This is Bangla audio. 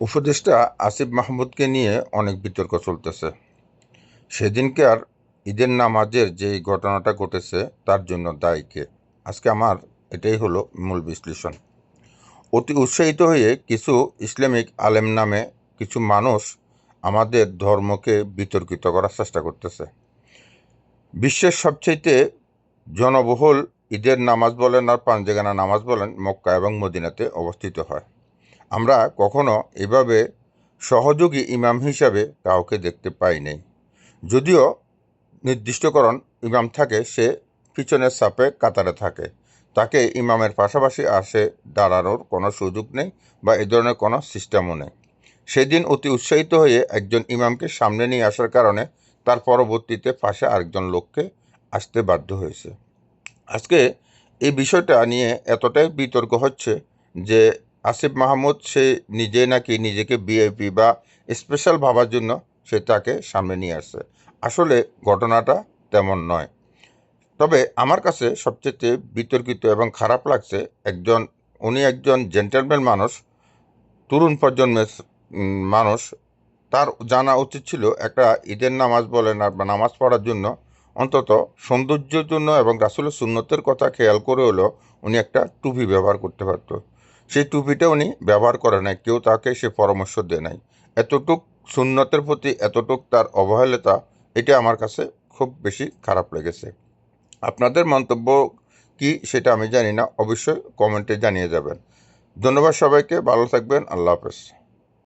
উপদেষ্টা আসিফ মাহমুদকে নিয়ে অনেক বিতর্ক চলতেছে। সেদিনকে আর ঈদের নামাজের যে ঘটনাটা ঘটেছে তার জন্য দায়ী কে? আজকে আমার এটাই হলো মূল বিশ্লেষণ। অতি উৎসাহিত হয়ে কিছু ইসলামিক আলেম নামে কিছু মানুষ আমাদের ধর্মকে বিতর্কিত করার চেষ্টা করতেছে। বিশ্বের সবচেয়ে জনবহুল ঈদের নামাজ বলেন আর পাঞ্জেগানা নামাজ বলেন মক্কা এবং মদিনাতে অবস্থিত হয়। আমরা কখনো এভাবে সহযোগী ইমাম হিসাবে কাউকে দেখতে পাই নাই। যদিও নির্দিষ্টকরণ ইমাম থাকে, সে পিছনের সাপে কাতারে থাকে, তাকে ইমামের পাশাপাশি আসে দাঁড়ানোর কোনো সুযোগ নেই বা এ ধরনের কোনো সিস্টেমও নেই। সেদিন অতি উৎসাহিত হয়ে একজন ইমামকে সামনে নিয়ে আসার কারণে তার পরবর্তীতে পাশে আরেকজন লোককে আসতে বাধ্য হয়েছে। আজকে এই বিষয়টা নিয়ে এতটাই বিতর্ক হচ্ছে যে আসিফ মাহমুদ সে নিজে নাকি নিজেকে ভিআইপি বা স্পেশাল ভাবার জন্য সে তাকে সামনে নিয়ে আসছে। আসলে ঘটনাটা তেমন নয়। তবে আমার কাছে সবচেয়ে বিতর্কিত এবং খারাপ লাগছে উনি একজন জেন্টলম্যান মানুষ, তরুণ প্রজন্মের মানুষ। তার জানা উচিত ছিল একটা ঈদের নামাজ বলেন আর বা নামাজ পড়ার জন্য অন্তত সৌন্দর্যের জন্য এবং রাসূলের সুন্নতের কথা খেয়াল করে হলেও উনি একটা টুপি ব্যবহার করতে পারত। সেই টুপিটা উনি ব্যবহার করে নাই, কেউ তাকে সে পরামর্শ দেয় নাই। এতটুক সুন্নতের প্রতি এতটুক তার অবহেলিতা, এটা আমার কাছে খুব বেশি খারাপ লেগেছে। আপনাদের মন্তব্য কি সেটা আমি জানি না, অবশ্যই কমেন্টে জানিয়ে যাবেন। ধন্যবাদ সবাইকে, ভালো থাকবেন, আল্লাহ হাফেজ।